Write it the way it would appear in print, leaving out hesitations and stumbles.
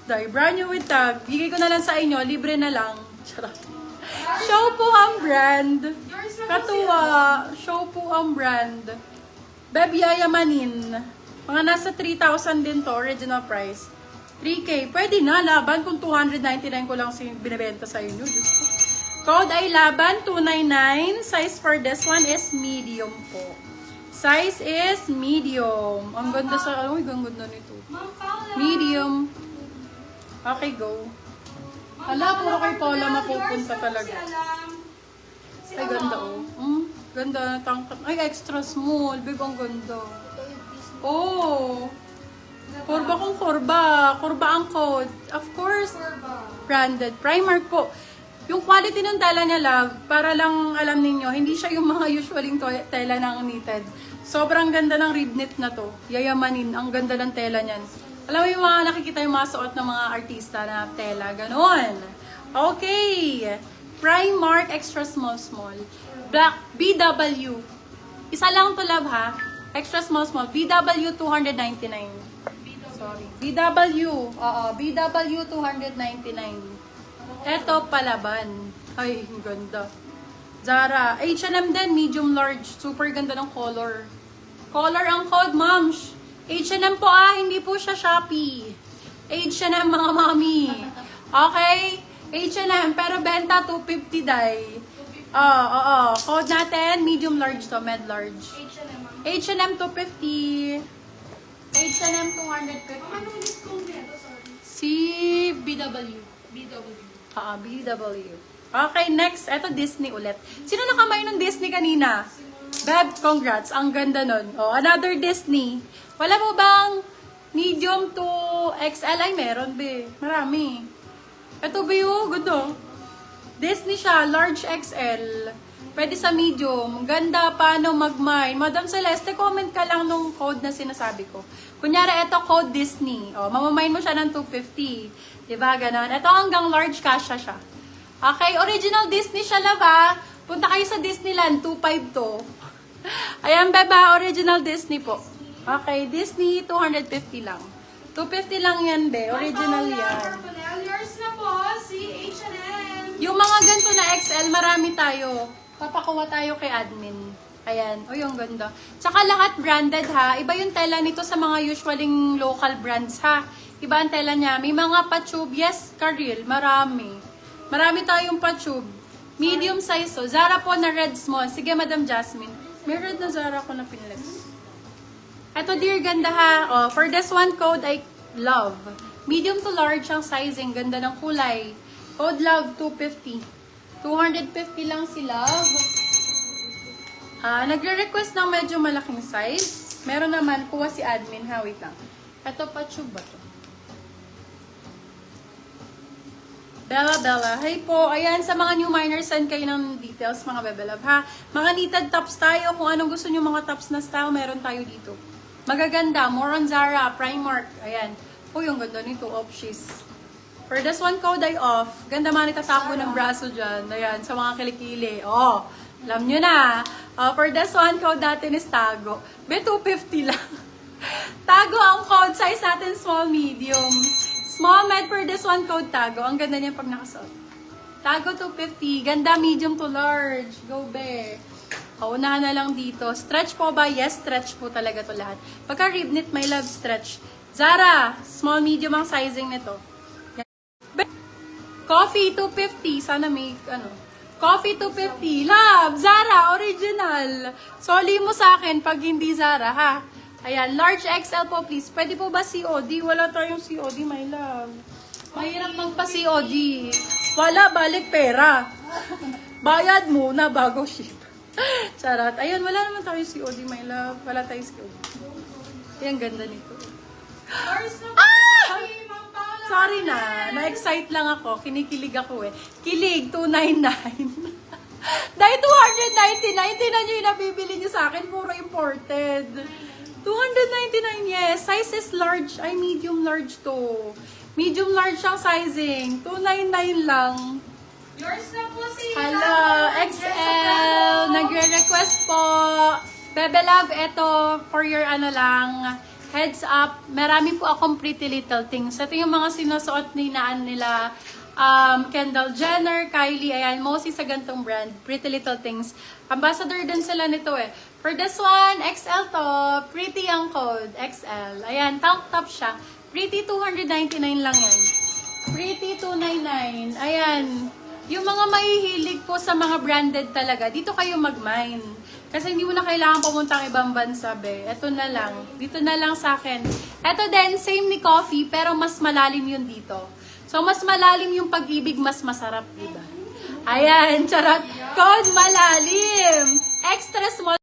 Dahil brand new with tag. Bigay ko na lang sa inyo. Libre na lang. Charot. Show po ang brand. Katuwa. Show po ang brand. Beb Yayamanin. Mga nasa 3,000 din to. Original price. 3K. Pwede na. Laban kung 299 ko lang binibenta sa inyo. Code ay laban 299. Size for this one is medium po. Size is medium. Ang ganda sa... Ay, ang ganda nito. Medium. Okay, go. Hala, puro kay Paula mapupunta talaga. Ay, ganda oh. Ganda na tangkat. Ay, extra small. Babe, ang ganda. Oh. Korba kung korba. Korba ang code. Of course. Branded. Primark po. Yung quality ng tela niya, love, para lang alam ninyo, hindi siya yung mga usualing tela ng knitted. Sobrang ganda ng rib knit na to. Yayamanin. Ang ganda ng tela niyan. Alam mo yung mga nakikita yung mga suot ng mga artista na tela. Ganon. Okay. Primark Extra Small Small. Black BW. Isa lang to, love, ha? Extra Small Small. BW 299. Sorry. BW. Oo. BW 299. Eto, palaban. Ay, ganda. Zara. H&M din, medium large. Super ganda ng color. Color ang code, moms. H&M po hindi po siya Shopee. H&M mga mami. Okay? H&M, pero benta 250 dai. Code natin, medium large to, med large. H&M 250. H&M 250. Anong discount nito? Sorry. Si BW. BW. BW. Okay, next. Eto, Disney ulit. Sino nakamay ng Disney kanina? Beb, congrats. Ang ganda nun. Oh, another Disney. Wala mo bang medium to XL? Ay, meron, be. Marami. Eto, be, oh. Ganda. Disney siya. Large XL. Pwede sa medium. Ganda. Paano mag-mine? Madam Celeste, comment ka lang nung code na sinasabi ko. Kunyari, eto, code Disney. Oh, mamamine mo siya ng 250. Diba, ganon? Ito hanggang large kasha siya. Okay, original Disney siya, love, ha? Punta kayo sa Disneyland, 2.5 to. Ayan, beba, original Disney po. Okay, Disney, 250 lang. 250 lang yan, be. Original yan. Yours na po, si H&M. Yung mga ganito na XL, marami tayo. Papakuha tayo kay admin. Ayan. O, yung ganda. Tsaka lahat branded, ha? Iba yung tela nito sa mga usualing local brands, ha? Iba ang tela niya. May mga patube. Yes, Karil. Marami. Marami tayong patube. Medium size, so. Zara po na red small. Sige, Madam Jasmine. May red na Zara ko na pinlex. Ito, dear, ganda, ha? Oh, for this one, code ay love. Medium to large ang sizing. Ganda ng kulay. Code love, 250. 250 lang si love. Nagre-request ng medyo malaking size. Meron naman, kuha si admin, ha? Wait lang. Ito, patube ba to? Bella. Hey po. Ayan, sa mga new miners, send kayo ng details, mga bebelab, ha? Mga knitted tops tayo. Kung anong gusto nyo mga tops na style, meron tayo dito. Magaganda. More on Zara, Primark. Ayan. Oh, yung ganda nito. Opshies. For this one, code ay off. Ganda man itatako ng braso dyan. Ayan, sa mga kilikili. Oh, alam nyo na. For this one, code natin is Tago. Be, 250 lang. Tago ang code. Size natin, small, medium. Small med for this one, code Tago. Ang ganda niya pag nakasuot. Tago 250. Ganda, medium to large. Go, be. Unahan na lang dito. Stretch po ba? Yes, stretch po talaga to lahat. Pagka rib knit, my love, stretch. Zara, small, medium ang sizing nito. Coffee 250. Sana may, Coffee 250. Love, Zara, original. Soli mo sa akin pag hindi Zara, ha? Ayan, large XL po, please. Pwede po ba COD? Wala tayong COD, my love. Mahirap magpa-COD. Wala, balik pera. Bayad muna bago ship. Charot. Ayun, wala naman tayong COD, my love. Wala tayong COD. Ayan, ganda nito. Sorry na. Na-excite lang ako. Kinikilig ako eh. Kilig, 299. Dahil 299. Tinan nyo yung nabibili nyo sa akin. Puro imported. 299, yes. Size is large. Ay, medium large to. Medium large ang sizing. 299 lang. Yours na po si Hello, XL. Nagre-request po. Bebe Love, eto for your lang. heads up, marami po akong Pretty Little Things. Ito yung mga sinusuot nila Kendall Jenner, Kylie, ayan, mostly sa gantong brand, Pretty Little Things. Ambassador din sila nito eh. For this one, XL to, pretty ang code, XL. Ayan, tank top siya. Pretty 299 lang yan. Pretty 299. Ayan. Yung mga mahihilig po sa mga branded talaga, dito kayo mag-mine. Kasi hindi mo na kailangan pumunta ang ibang bansa, be. Ito na lang. Dito na lang sa akin. Ito din, same ni Coffee, pero mas malalim yun dito. So, mas malalim yung pag-ibig, mas masarap, diba? Ayan, charot. Code malalim. Extra small.